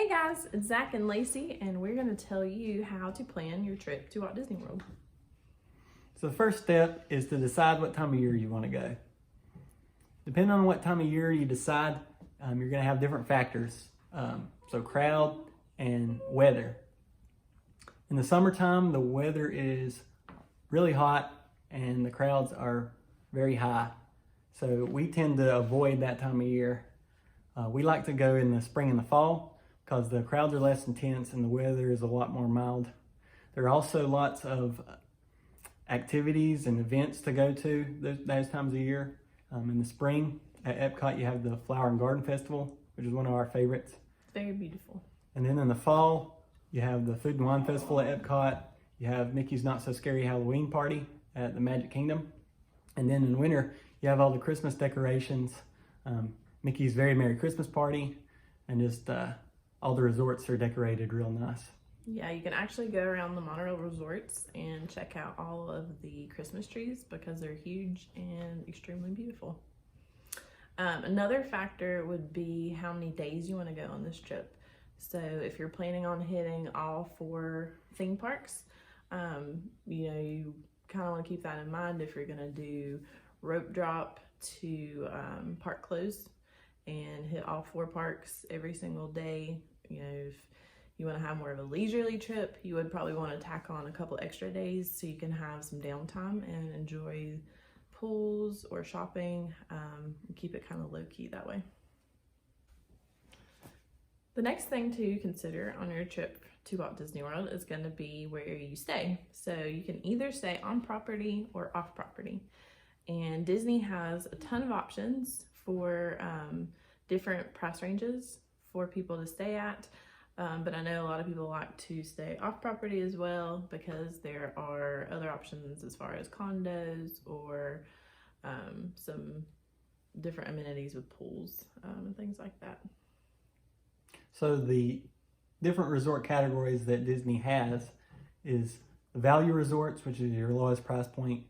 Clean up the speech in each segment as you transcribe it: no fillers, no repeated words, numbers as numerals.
Hey guys, it's Zach and Lacey, and we're going to tell you how to plan your trip to Walt Disney World. So the first step is to decide what time of year you want to go. Depending on what time of year you decide, you're going to have different factors. So crowd and weather. In the summertime, the weather is really hot and the crowds are very high. So we tend to avoid that time of year. We like to go in the spring and the fall because the crowds are less intense and the weather is a lot more mild. There are also lots of activities and events to go to those times of year. In the spring at Epcot, you have the Flower and Garden Festival, which is one of our favorites. Very beautiful. And then in the fall, you have the Food and Wine Festival at Epcot. You have Mickey's Not So Scary Halloween Party at the Magic Kingdom. And then in winter, you have all the Christmas decorations, Mickey's Very Merry Christmas Party, and just all the resorts are decorated real nice. Yeah, you can actually go around the monorail resorts and check out all of the Christmas trees because they're huge and extremely beautiful. Another factor would be how many days you want to go on this trip. So if you're planning on hitting all 4 theme parks, you kind of want to keep that in mind if you're going to do rope drop to park close and hit all 4 parks every single day. If you want to have more of a leisurely trip, you would probably want to tack on a couple extra days so you can have some downtime and enjoy pools or shopping. Keep it kind of low-key that way. The next thing to consider on your trip to Walt Disney World is going to be where you stay. So you can either stay on property or off property. And Disney has a ton of options for different price ranges for people to stay at. But I know a lot of people like to stay off property as well because there are other options as far as condos or some different amenities with pools and things like that. So the different resort categories that Disney has is the value resorts, which is your lowest price point,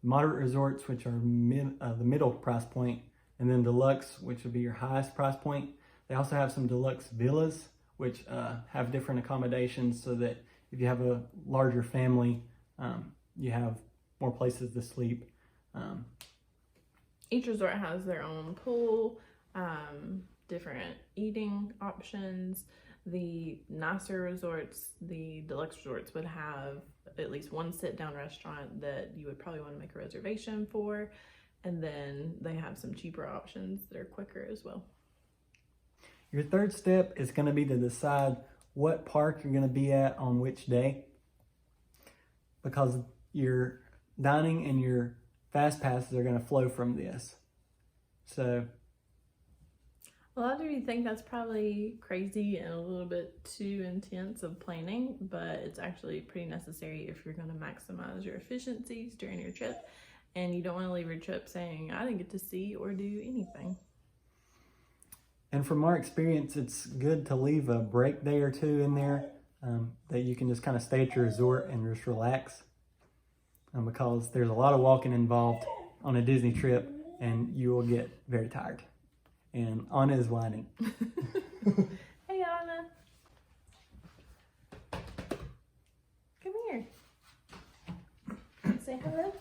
moderate resorts, which are the middle price point, and then deluxe, which would be your highest price point. They also have some deluxe villas, which have different accommodations so that if you have a larger family, you have more places to sleep. Each resort has their own pool, different eating options. The nicer resorts, the deluxe resorts, would have at least one sit-down restaurant that you would probably want to make a reservation for, and then they have some cheaper options that are quicker as well. Your third step is going to be to decide what park you're going to be at on which day, because your dining and your fast passes are going to flow from this. So a lot of you think that's probably crazy and a little bit too intense of planning, but it's actually pretty necessary if you're going to maximize your efficiencies during your trip and you don't want to leave your trip saying, I didn't get to see or do anything. And from our experience, it's good to leave a break day or two in there that you can just kind of stay at your resort and just relax, because there's a lot of walking involved on a Disney trip and you will get very tired. And Anna is whining. Hey Anna. Come here. Say hello.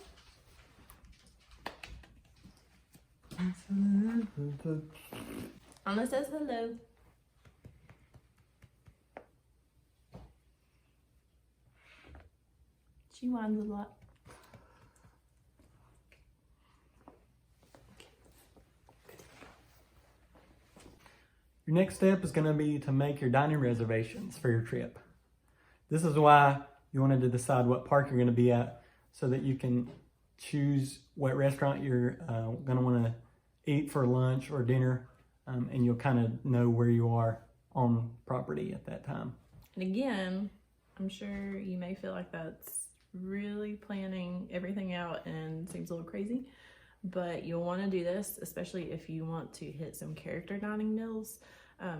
Anna says hello. She whines a lot. Your next step is going to be to make your dining reservations for your trip. This is why you wanted to decide what park you're going to be at so that you can choose what restaurant you're going to want to eat for lunch or dinner, and you'll kind of know where you are on property at that time. And again, I'm sure you may feel like that's really planning everything out and seems a little crazy, but you'll want to do this, especially if you want to hit some character dining meals,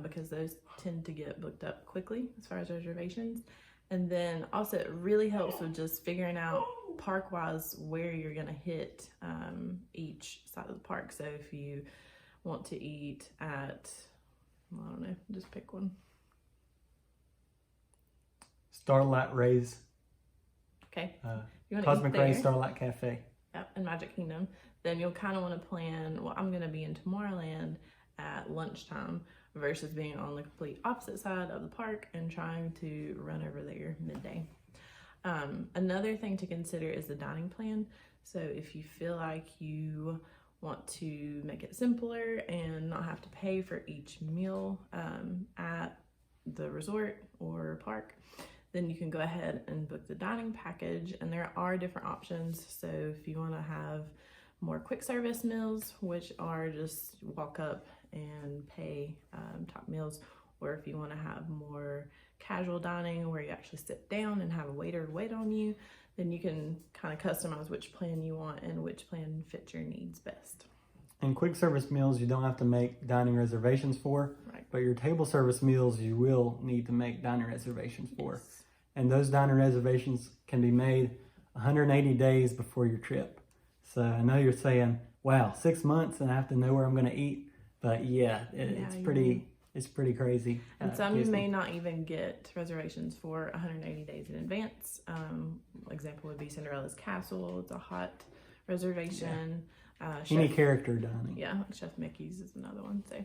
because those tend to get booked up quickly as far as reservations. And then also it really helps with just figuring out park-wise where you're going to hit each side of the park. So if you want to eat at, I don't know, just pick one. Starlight Rays, Okay. You want to Cosmic eat there, Rays Starlight Cafe. yep, in Magic Kingdom, then you'll kind of want to plan, well, I'm going to be in Tomorrowland at lunchtime versus being on the complete opposite side of the park and trying to run over there midday. Another thing to consider is the dining plan. So if you feel like you want to make it simpler and not have to pay for each meal at the resort or park, then you can go ahead and book the dining package, and there are different options. So if you want to have more quick service meals, which are just walk up and pay top meals, or if you want to have more casual dining where you actually sit down and have a waiter wait on you, then you can kind of customize which plan you want and which plan fits your needs best. And quick service meals you don't have to make dining reservations for, Right. but your table service meals you will need to make dining reservations for. Yes. And those dining reservations can be made 180 days before your trip. So I know you're saying, wow, 6 months and I have to know where I'm going to eat. But yeah, it's pretty crazy. And some you may not even get reservations for 180 days in advance. Example would be Cinderella's Castle. It's a hot reservation. Any character dining. Yeah, like Chef Mickey's is another one. So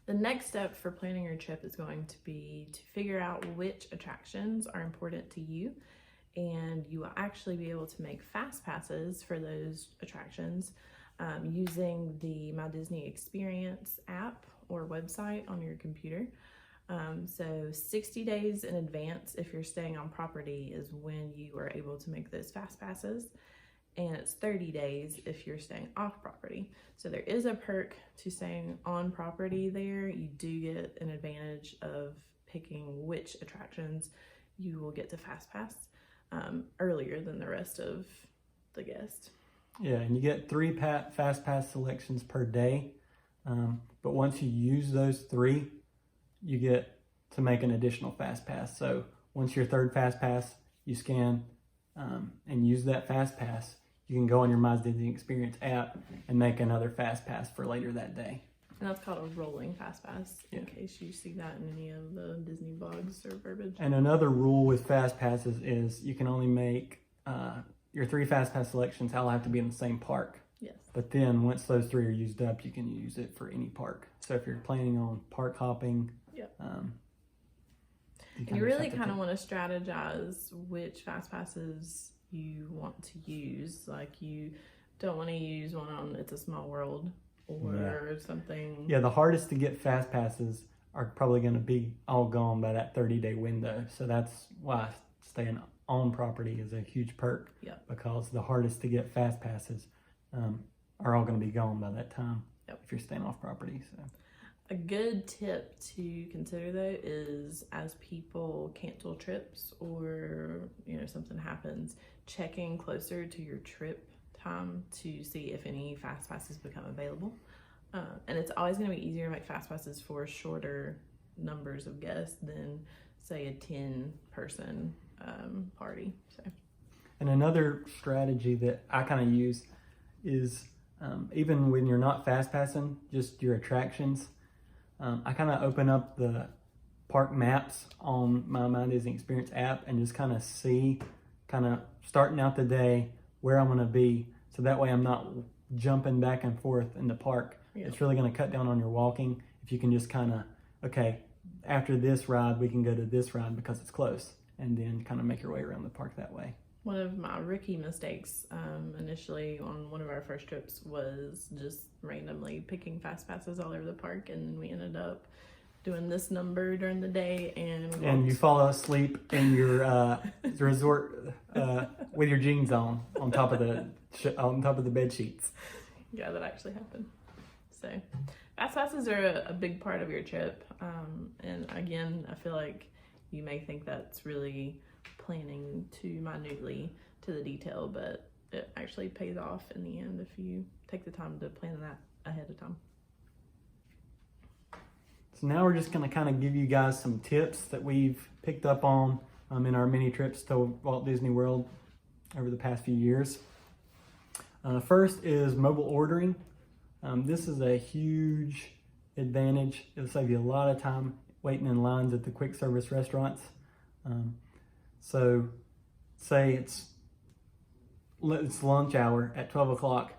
the next step for planning your trip is going to be to figure out which attractions are important to you, and you will actually be able to make fast passes for those attractions using the My Disney Experience app or website on your computer. So 60 days in advance, if you're staying on property, is when you are able to make those fast passes. And it's 30 days if you're staying off property. So there is a perk to staying on property there. You do get an advantage of picking which attractions you will get to fast pass earlier than the rest of the guests. Yeah, and you get 3 fast pass selections per day. But once you use those 3, you get to make an additional fast pass. So once your 3rd fast pass, you scan and use that fast pass, you can go on your My Disney Experience app and make another fast pass for later that day. And that's called a rolling fast pass, in case you see that in any of the Disney blogs or verbiage. And another rule with fast passes is you can only make your 3 fast pass selections all have to be in the same park. Yes. But then once those 3 are used up, you can use it for any park. So if you're planning on park hopping, you really kind of want to strategize which fast passes you want to use. Like, you don't want to use one on It's a Small World or something. Yeah, the hardest to get fast passes are probably going to be all gone by that 30-day window. So that's why staying on property is a huge perk. Because the hardest to get fast passes are all going to be gone by that time if you're staying off property. So a good tip to consider though is, as people cancel trips or something happens, checking closer to your trip time to see if any fast passes become available. And it's always going to be easier to make fast passes for shorter numbers of guests than, say, a 10-person party. So. And another strategy that I kind of use is even when you're not fast passing, just your attractions, I kind of open up the park maps on my Disney Experience app and just kind of see, starting out the day, where I'm going to be. So that way I'm not jumping back and forth in the park. It's really going to cut down on your walking. If you can just okay, after this ride, we can go to this ride because it's close. And then kind of make your way around the park that way. One of my rookie mistakes initially on one of our first trips was just randomly picking fast passes all over the park, and we ended up doing this number during the day, and you fall asleep in your resort with your jeans on top of the bed sheets. Yeah, that actually happened. So fast passes are a big part of your trip, and again, I feel like you may think that's really planning too minutely to the detail, but it actually pays off in the end if you take the time to plan that ahead of time. So now we're just going to kind of give you guys some tips that we've picked up on in our mini trips to Walt Disney World over the past few years. First is mobile ordering. This is a huge advantage. It'll save you a lot of time waiting in lines at the quick service restaurants. So say it's lunch hour at 12 o'clock.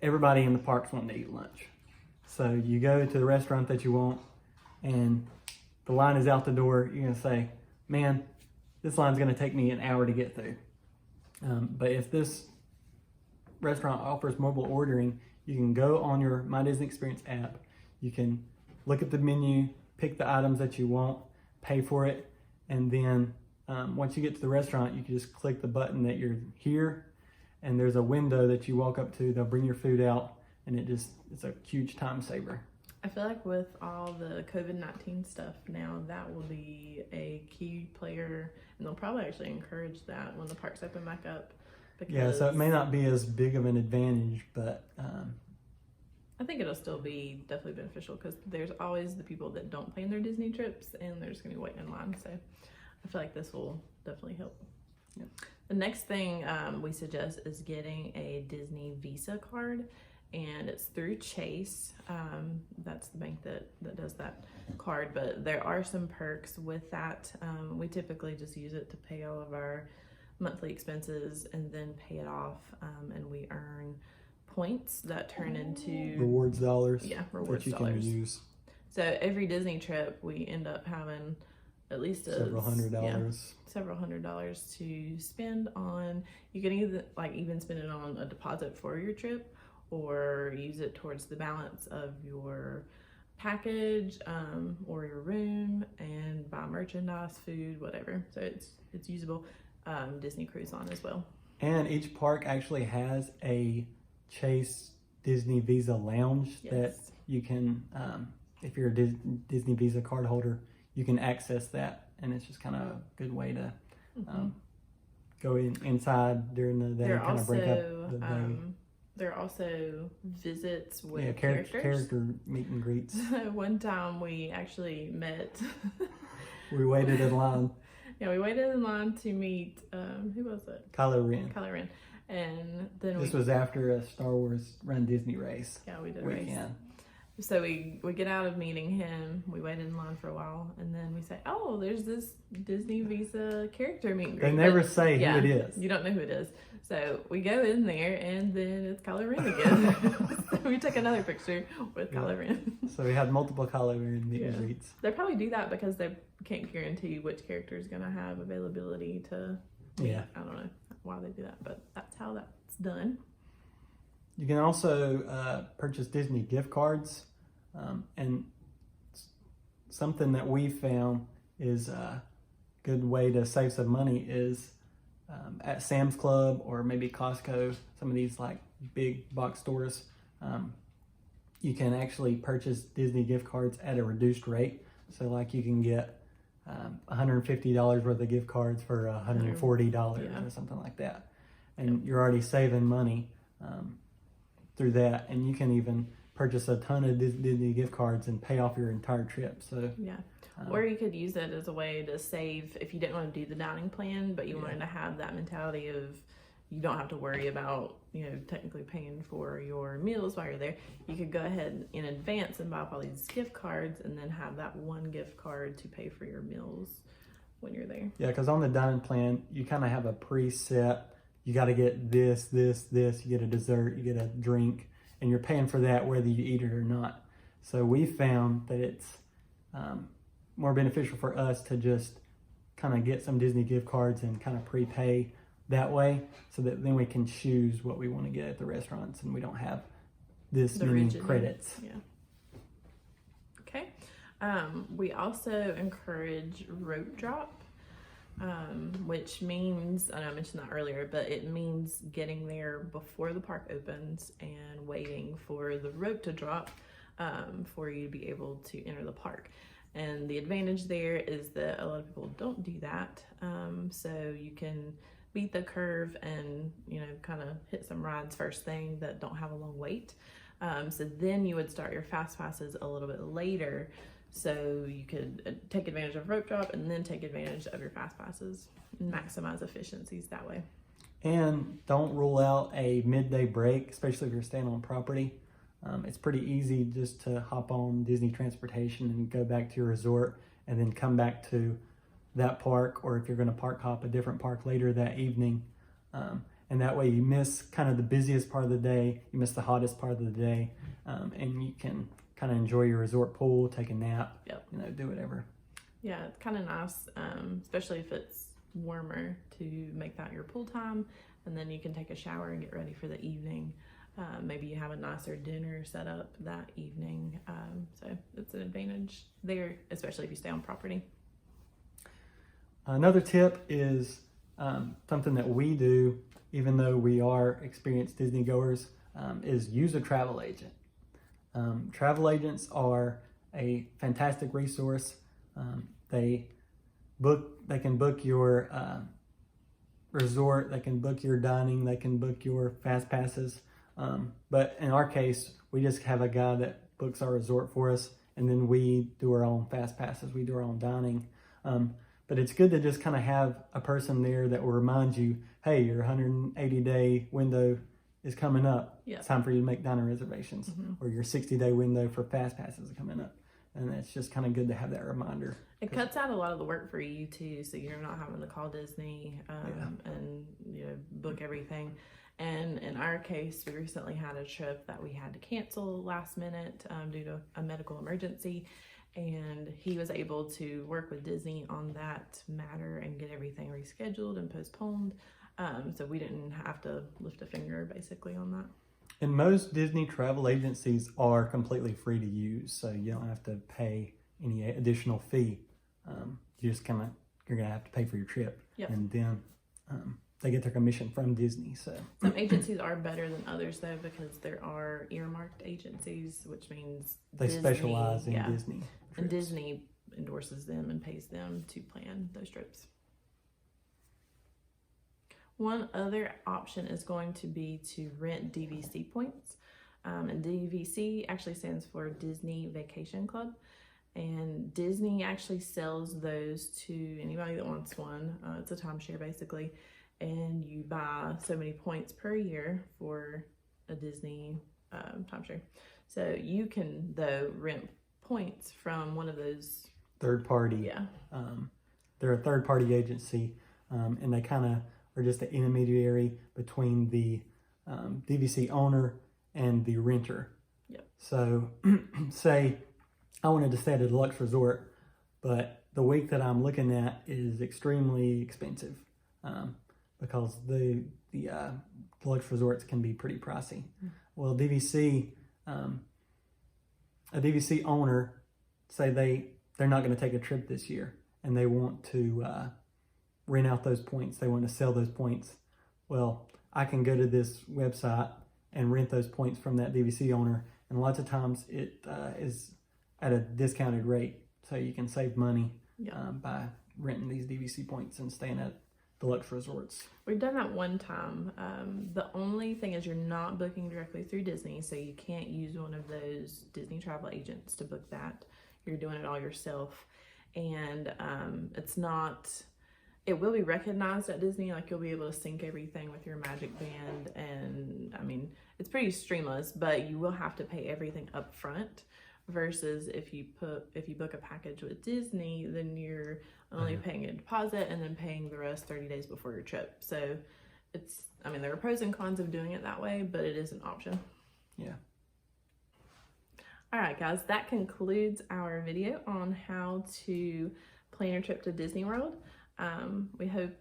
Everybody in the park's wanting to eat lunch. So you go to the restaurant that you want, and the line is out the door. You're gonna say, man, this line's gonna take me an hour to get through. But if this restaurant offers mobile ordering, you can go on your My Disney Experience app. You can look at the menu, pick the items that you want, pay for it, and then once you get to the restaurant, you can just click the button that you're here, and there's a window that you walk up to. They'll bring your food out, and it's a huge time saver. I feel like with all the COVID-19 stuff now, that will be a key player, and they'll probably actually encourage that when the parks open back up. Yeah, so it may not be as big of an advantage, but I think it'll still be definitely beneficial, because there's always the people that don't plan their Disney trips, and they're just going to be waiting in line. So I feel like this will definitely help. Yep. The next thing we suggest is getting a Disney Visa card, and it's through Chase. That's the bank that does that card, but there are some perks with that. We typically just use it to pay all of our monthly expenses and then pay it off, and we earn points that turn into rewards dollars. Yeah, rewards that you dollars. can use. So every Disney trip, we end up having at least several $100s. Yeah, several $100s to spend on. You can even spend it on a deposit for your trip, or use it towards the balance of your package, or your room, and buy merchandise, food, whatever. So it's usable. Disney Cruise on as well. And each park actually has a Chase Disney Visa lounge. Yes. That you can, if you're a Disney Visa card holder, you can access that, and it's just kind of a good way to go inside during the day, kind of break up the day. There are also visits with character meet and greets. One time we actually met. We waited in line. Yeah, we waited in line to meet, who was it? Kylo Ren. Kylo Ren. And then this was after a Star Wars Run Disney race. Yeah, we did a weekend. race. So we get out of meeting him, we waited in line for a while, and then we say, oh, there's this Disney Visa character meet and greet. They never say who it is. You don't know who it is. So we go in there, and then it's Kylo Ren again. So we took another picture with Kylo Ren. So we had multiple Kylo Ren meet and greets. They probably do that because they can't guarantee which character is going to have availability to meet. Yeah. I don't know why they do that, but that's how that's done. You can also purchase Disney gift cards, and something that we found is a good way to save some money is at Sam's Club or maybe Costco, some of these like big box stores, you can actually purchase Disney gift cards at a reduced rate. So like you can get $150 worth of gift cards for $140 or something like that. And you're already saving money through that, and you can even purchase a ton of Disney gift cards and pay off your entire trip. So or you could use it as a way to save if you didn't want to do the dining plan, but you wanted to have that mentality of you don't have to worry about technically paying for your meals while you're there. You could go ahead in advance and buy up all these gift cards, and then have that one gift card to pay for your meals when you're there. Yeah, because on the dining plan you kind of have a preset. You got to get this, you get a dessert, you get a drink, and you're paying for that whether you eat it or not. So we found that it's more beneficial for us to just kind of get some Disney gift cards and kind of prepay that way, so that then we can choose what we want to get at the restaurants, and we don't have this many credits. Yeah. Okay. We also encourage rope drop. Which means, I know I mentioned that earlier, but it means getting there before the park opens and waiting for the rope to drop for you to be able to enter the park. And the advantage there is that a lot of people don't do that. So you can beat the curve and, kind of hit some rides first thing that don't have a long wait. So then you would start your fast passes a little bit later, so you could take advantage of rope drop and then take advantage of your fast passes and maximize efficiencies that way. And don't rule out a midday break, especially if you're staying on property. It's pretty easy just to hop on Disney transportation and go back to your resort, and then come back to that park, or if you're going to park hop a different park later that evening. And that way you miss kind of the busiest part of the day, you miss the hottest part of the day, and you can kind of enjoy your resort pool, take a nap, Yep. do whatever. Yeah, it's kind of nice, especially if it's warmer, to make that your pool time, and then you can take a shower and get ready for the evening. Maybe you have a nicer dinner set up that evening, so it's an advantage there, especially if you stay on property. Another tip is something that we do, even though we are experienced Disney goers, is use a travel agent. Travel agents are a fantastic resource. They can book your resort, they can book your dining, they can book your fast passes. But in our case, we just have a guy that books our resort for us, and then we do our own fast passes, we do our own dining. But it's good to just kind of have a person there that will remind you, hey, your 180-day window is coming up. Yep. It's time for you to make dining reservations. Mm-hmm. Or your 60-day window for fast passes is coming up. And it's just kind of good to have that reminder. It cuts out a lot of the work for you too, so you're not having to call Disney and book everything. And in our case, we recently had a trip that we had to cancel last minute due to a medical emergency, and he was able to work with Disney on that matter and get everything rescheduled and postponed. So we didn't have to lift a finger basically on that. And most Disney travel agencies are completely free to use, so you don't have to pay any additional fee. You're gonna have to pay for your trip. Yep. And then they get their commission from Disney. So some agencies are better than others though, because there are earmarked agencies, which means they Disney, specialize in Disney trips. And Disney endorses them and pays them to plan those trips. One other option is going to be to rent DVC points. And DVC actually stands for Disney Vacation Club. And Disney actually sells those to anybody that wants one. It's a timeshare basically. And you buy so many points per year for a Disney timeshare. So you can, though, rent points from one of those. Third party. Yeah. They're a third party agency, and they kind of are just an intermediary between the DVC owner and the renter. Yep. So say I wanted to stay at a deluxe resort, but the week that I'm looking at is extremely expensive because the deluxe resorts can be pretty pricey. Mm-hmm. Well, a DVC owner, say they're not going to take a trip this year and they want to rent out those points. They want to sell those points. Well, I can go to this website and rent those points from that DVC owner. And lots of times it is at a discounted rate. So you can save money by renting these DVC points and staying at deluxe resorts. We've done that one time. The only thing is you're not booking directly through Disney, so you can't use one of those Disney travel agents to book that. You're doing it all yourself. And it will be recognized at Disney, like you'll be able to sync everything with your Magic Band, and I mean, it's pretty streamless, but you will have to pay everything up front, versus if you book a package with Disney, then you're only paying a deposit and then paying the rest 30 days before your trip. So there are pros and cons of doing it that way, but it is an option. Yeah. All right, guys, that concludes our video on how to plan your trip to Disney World. We hope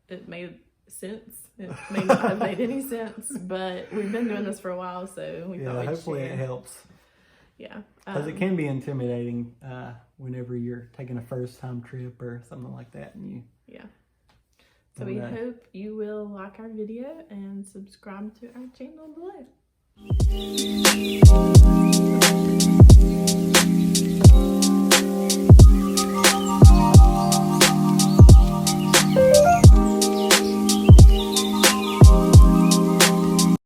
it made sense. It may not have made any sense, but we've been doing this for a while, so we thought we'd hopefully share. it helps. Yeah. Because it can be intimidating whenever you're taking a first-time trip or something like that. So we hope you will like our video and subscribe to our channel below.